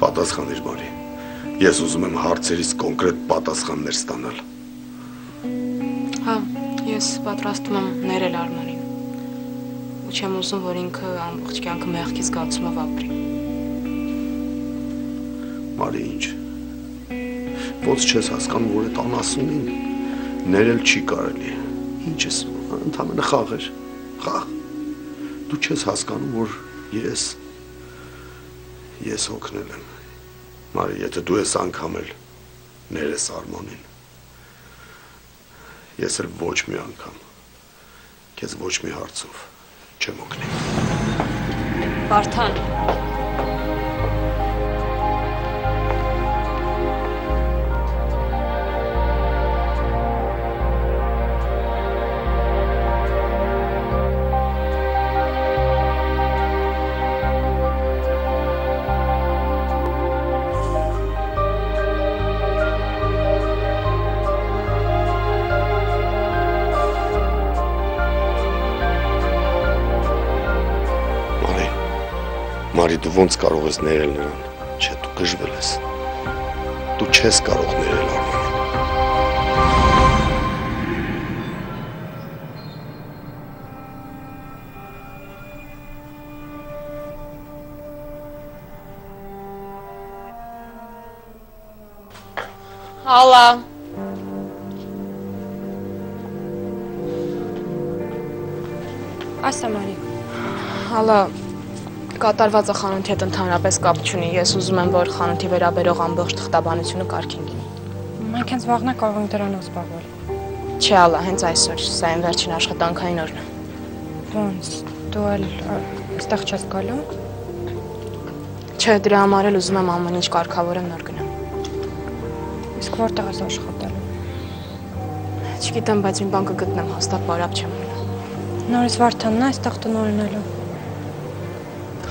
Պատասխանիր Մարի, ես ուզում եմ հարցերից կոնկրետ պատասխաններ ստանալ։ Հա, ես պատրաստում եմ ներել Արմանին ու չեմ ուզում, որ ինքը ամբողջ կյանքը մեղքի զգացումով ապրի։ Մարի, ինչ, ոնց չես հասկանում, որ այդ անասունին ներել չի կարելի, ինչ ես, ընդամենը խաղ էր, խաղ, դու չես հասկանում, որ ես հոգնել եմ, Մարի, եթե դու ես անգամ էլ ներես Արմանին, ես էլ ոչ մի անգամ, քեզ ոչ մի հարցով չեմ օգնի։ Վարդան, Մարի, դու ոնց կարող ես ներել նրան, չէ, դու գժվել ես, դու չես կարող ներել Արմանին։ Հալա։ Ասա Մարի։ Հալա։ Կատարվածը խանութի հետ ընդհանրապես կապ չունի, ես ուզում եմ, որ խանութի վերաբերող ամբողջ թղթաբանությունը կարգին լինի։ Մենք հենց վաղնա կարող ենք դրանով զբաղվել։ Չէ, Ալա, հենց այսօր, սա իմ վերջին աշխատանքային օրն է։ Ոնց, դու էլ այստեղ չես գալու։ Չէ, դրա համար էլ ուզում եմ ամեն ինչ կարգավորեմ, նոր գնամ։ Իսկ որտեղ ես աշխատելու։ Չգիտեմ, բայց մի բան կգտնեմ, հաստատ բարապ չեմ մնա։ Նորից Վարդանն է այստեղ տնօրինելու։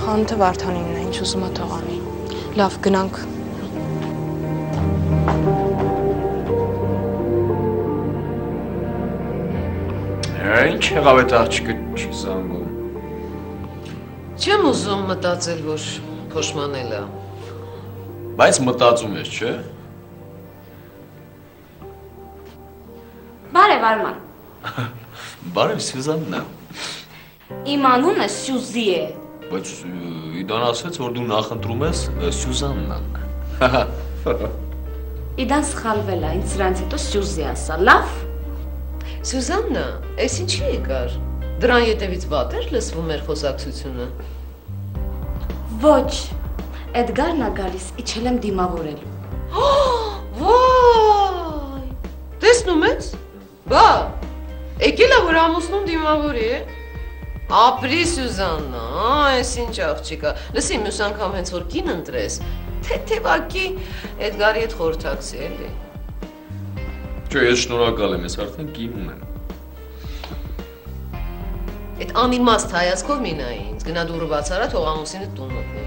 Խանութը Վարդանինն է, ինչ ուզում է թող անի։ Լավ, գնանք։ Ինչ եղավ այդ աղջիկը չի զանգում։ Չեմ ուզում մտածել, որ փոշմանել է։ Բայց մտածում ես, չէ՞։ Բարև Արման։ Բարև Սյուզաննա։ Իմ անունը Սյուզի է։ Բայց Իդան ասաց, որ դու նախընտրում ես Սյուզաննան։ Իդան սխալվել է, ինձ սրանց հետո Սյուզի ասա, լավ։ Սյուզաննա, այս ինչի եկար։ Դրան ետևից վատ էր լսվում մեր խոսակցությունը։ Ոչ, Էդգարն է գալիս, իջել եմ դիմավորելու։ Վայ, տեսնում ես։ Բա, եկել է, որ ամուսնուն դիմավորի է։ Ապրի Սյուզաննա, այս ինչ աղջիկ է։ Լսի, մյուս անգամ հենց որ կին ընտրես, թեթևակի Էդգարի հետ խորհրդակցի էլի։ Չէ, ես շնորհակալ եմ, ես արդեն կին ունեմ։ Այդ անիմաստ հայացքով մի նայի ինձ, գնա դուռը բաց արա, թող ամուսինը տուն մտնի։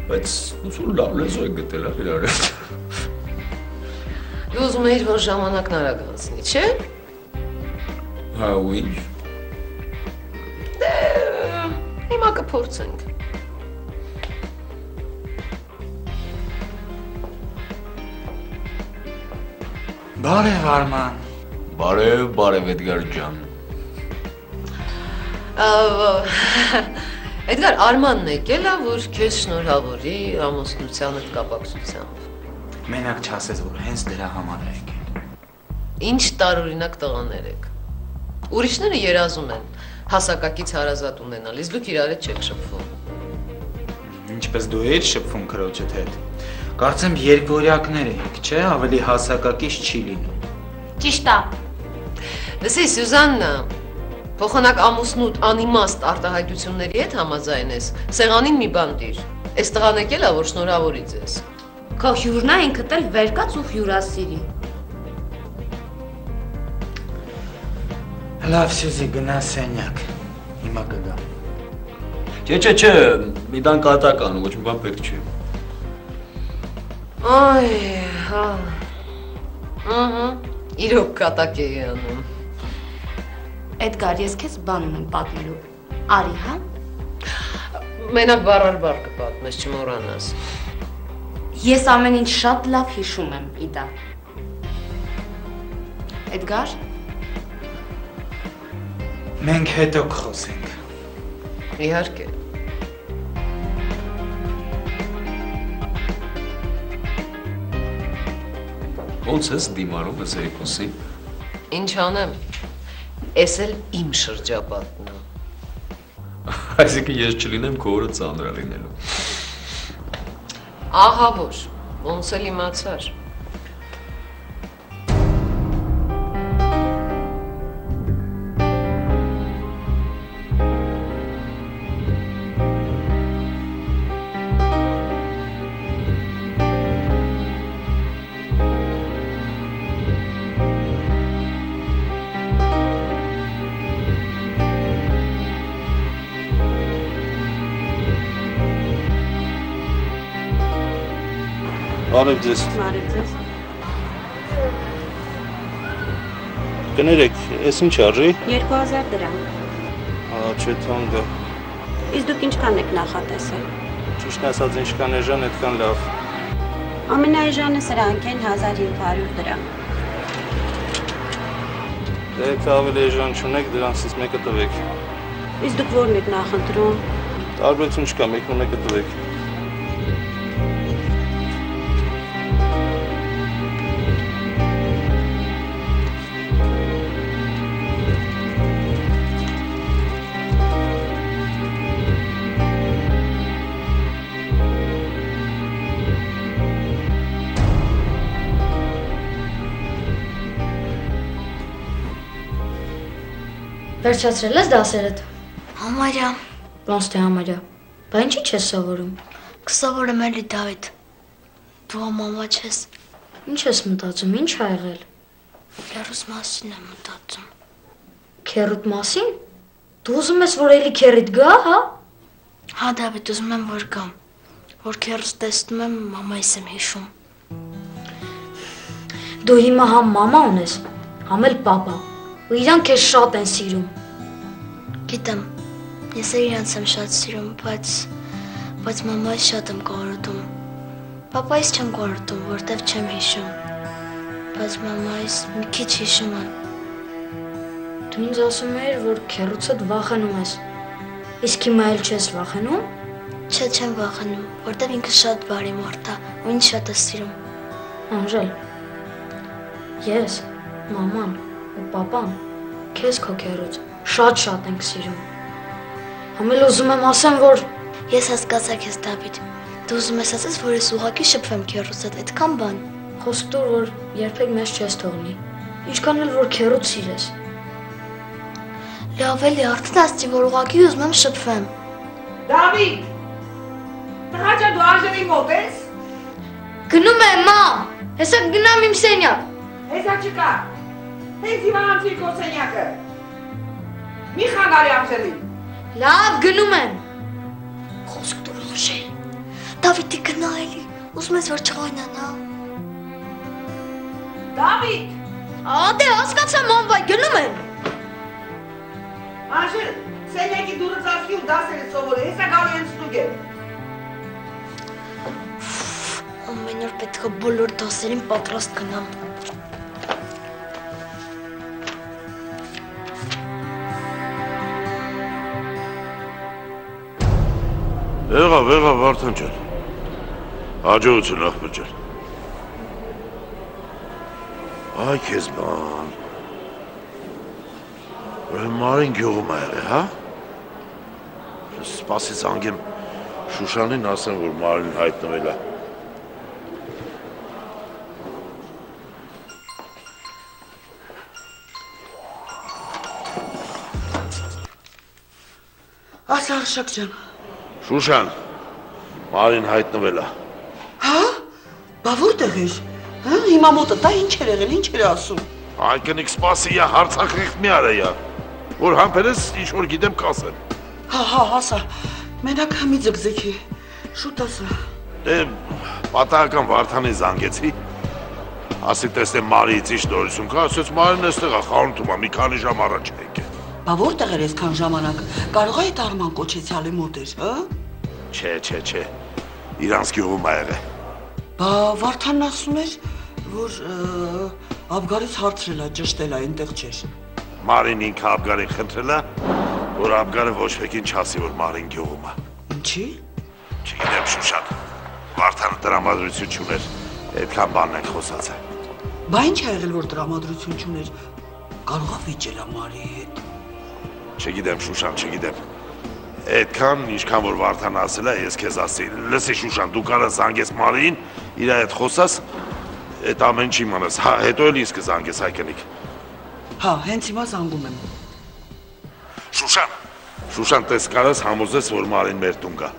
Բայց ոնց որ լավ լեզու է գտել իրար հետ։ Դու ուզում էիր, որ ժամանակն արագ անցնի, չէ՞։ Հա, ու ինչ։ Դե, հիմա կփորձենք։ Բարև Արման։ Բարև Էդգար ջան։ Էդգար, Արմանն եկել է, որ քեզ շնորհավորի ամուսնությանդ կապակցությամբ։ Մենակ չասես, որ հենց դրա համար է եկել։ Ինչ տարօրինակ տղաներ եք։ Ուրիշները երազում են հասակակից հարազատ ունենալ, իսկ դուք իրար հետ չեք շփվում։ Ինչպես դու էիր շփվում քրոջդ հետ։ Կարծեմ երկվորյակներ եք, չէ՞, ավելի հասակակից չի լինում։ Ճիշտ է։ Լսի, Սյուզաննա, փոխանակ ամուսնուդ անիմաստ արտահայտությունների հետ համաձայն ես, սեղանին մի բան դիր։ Այս տղան եկել է, որ շնորհավորի ձեզ։ Քո հյուրն է ինքդ էլ վեր կաց ու հյուրասիրի։ Լավ, Սյուզի, գնա սենյակ։ Հիմա կգամ։ Չէ, մի դան կատական, ոչ մի բան պետք չի։ Այ, հա։ Իրոք կատակ էի անում։ Էդգար, ես քեզ բան ունեմ պատմելու։ Արի, հա։ Մենակ բառար կպատմես, չմոռանաս։ Ես ամեն ինչ շատ լավ հիշում եմ, Իդա։ Էդգար։ Մենք հետո կխոսենք։ Իհարկե։ Ոնց ես դիմանում ես Էրիկոսին։ Ինչ անեմ։ Էս էլ իմ շրջապատն է։ Այսինքն ես չլինեմ քո օրը ծանր լինելու։ Ահա որ, ոնց էլ իմացար։ Բարև ձեզ։ Բարև ձեզ։ Կներեք, ես ինչ արժի։ 2000 դրամ։ Չէ, թանկ է։ Իսկ դուք ինչքան եք նախատեսել։ Ճիշտ ասած, ինչքան էժան, այդքան լավ։ Ամենաէժանը սրանք են 1500 դրամ։ Դեք ավելի էժան չունեք, դրանցից մեկը տվեք։ Իսկ դուք որն եք նախընտրում։ Տարբերություն չկա, մեկն ու մեկը տվեք։ Վերջացրել ես դասերդ։ Համարյա, Ոնց թե համարյա։ Բա ինչի՞ չես սովորում։ կսովորեմ էլի Դավիթ։ Դու մամա չես, Ինչ ես մտածում, ինչ ա եղել։ լերուս մասին եմ մտածում։ Քերուտ մասին։ Դու ուզում ես որ էլի քերիդ գա, հա։ Հա Դավիթ, ուզում եմ որ գամ, որ քերուս տեսնում եմ, մամայիս եմ հիշում։ Դու հիմա համ մամա ունես, համ էլ պապա։ Ու իրանք քեզ շատ են սիրում։ Գիտեմ, ես էլ իրանց եմ շատ սիրում, բայց մամայիս շատ եմ կարոտում։ Պապայիս չեմ կարոտում, որտեվ չեմ հիշում, բայց մամայիս մի քիչ հիշում եմ։ Դու ինձ ասում էիր, որ քերուցդ վախենում ես։ Իսկ հիմա էլ չես վախենում։ Չէ, չեմ վախենում, որտեվ ինքը շատ բարի մարդ է, ու ինձ շատ է սիրում։ Անժել։ Ես, մաման ու պապան քեզ քո քերուց շատ ենք սիրում։ Համ էլ ուզում եմ ասեմ, որ Ես հասկացա քեզ Դավիթ, դու ուզում ես ասես, որ ես ուղղակի շփվեմ քերուց հետ, այդքան բան։ խոսք տուր, որ երբեք մեզ չես թողնի։ Ինչքան էլ որ քերուց սիրես։ Լավ էլի, արդեն ասեցի, որ ուղղակի ուզում եմ շփվեմ։ Դավիթ, տղաճա դու Անժելի մոտ ես։ Գնում եմ, մամ։ Հեսա գնամ իմ սենյակ։ Հեսա չկա։ Հենց հիմա անցի քո սենյակը։ Մի խանգարի Անժելի։ Լավ, գնում եմ։ Խոսք տուր Անժել։ Դավիթի գնա էլի, ուզում ես որ չղայնանա։ Դավիթ, Ադե հասկացա մամ, վայ, գնում եմ։ Անժել, սենյակի դուրը ծածկի ու դասերը սովորի, հեսա գալու են ստուգել։ Ամեն օր պետք է բոլոր դասերին պատրաստ գնամ։ Եղավ, Վարդան ջան։ Հաջողություն աղբյուր ջան։ Այ քեզ բան։ Ուրեմն Մարին գյուղում ա եղել, հա։ Սպասի զանգեմ Շուշանին, ասեմ, որ Մարին հայտնվել է։ Ասա Արշակ ջան։ Շուշան, Մարին հայտնվել է։ Հա? Բա որտեղ էր։ Հա, հիմա մոտը դա ինչ էր եղել, ինչ էր ասում։ Այ կնիկ սպասի, յա հարցախիղ մի արա յա։ Որ համբերես ինչ որ գիտեմ կասեմ։ Հա, ասա։ Մենակ մի ձգձգի։ Շուտ ասա։ Դե պատահական Վարդանի զանգեցի։ Ասի տեսնեմ Մարիից ինչ նորություն կա, ասեց Մարին էստեղ է խանութում, մի քանի ժամ առաջ եկել։ Բա որտեղ էր այսքան ժամանակ։ Կարող է այդ Արման կոչեցյալի մոտ էր, հա։ Չէ։ Իրանց գյուղում ա եղել։ Բա Վարդանն ասում էր, որ Աբգարից հարցրել է, ճշտել է, այնտեղ չէր։ Մարին ինքը Աբգարին խնդրել է, որ Աբգարը ոչ մեկին չասի, որ Մարին գյուղում է։ Ինչի։ Չգիտեմ Շուշան։ Վարդանը տրամադրություն չուներ, այդքան բանն ենք խոսած է։ Բա ինչ ա եղել, որ տրամադրություն չուներ։ Կարող է վիճել է Մարիի հետ։ Չգիտեմ Շուշան, չգիտեմ։ Այդքան, ինչքան որ Վարդանը ասել է, ես քեզ ասի, լսի Շուշան, դու կարա զանգես Մարիին, իր հետ խոսաս, այդ ամեն չի մանաս, հա, հետո էլ ինձ կզանգես Հայկնիկ։ Հա, հենց հիմա զանգում եմ։ Շուշան, տես կարաս համոզես, որ Մարին մեր տուն գա։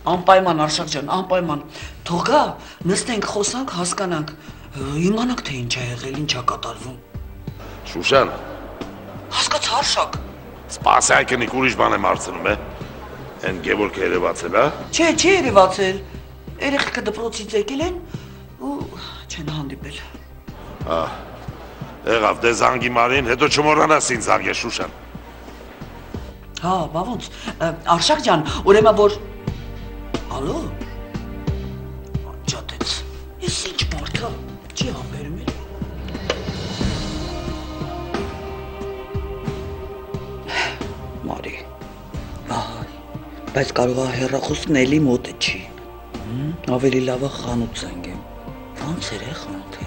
Անպայման Արշակ ջան, անպայման։ Թող գա, նստենք, խոսանք, հասկանանք, իմանանք թե ինչ ա եղել, ինչ ա կատարվում։ Շուշան։ Հասկաց Արշակ։ Սպաս Հայկնիկ, ուրիշ բան եմ հարցնում, Են Գևորգը երևացել, հա։ Չէ, չի երևացել։ Երեխեքը դպրոցից եկել են ու չեն հանդիպել։ Հա։ Եղավ, դե զանգի Մարին, հետո չմոռանաս ինձ զանգես Շուշան։ Հա, բա ոնց։ Արշակ ջան, ուրեմն որ Ալո։ Ջատեց։ Ես ինչ մարդ եմ, չի համբերում էլ։ Մարի։ Բայց կարող է հեռախոսն էլի մոտը չի։ Ավելի լավ է խանութ զանգեմ։ Ոնց էր խանութը։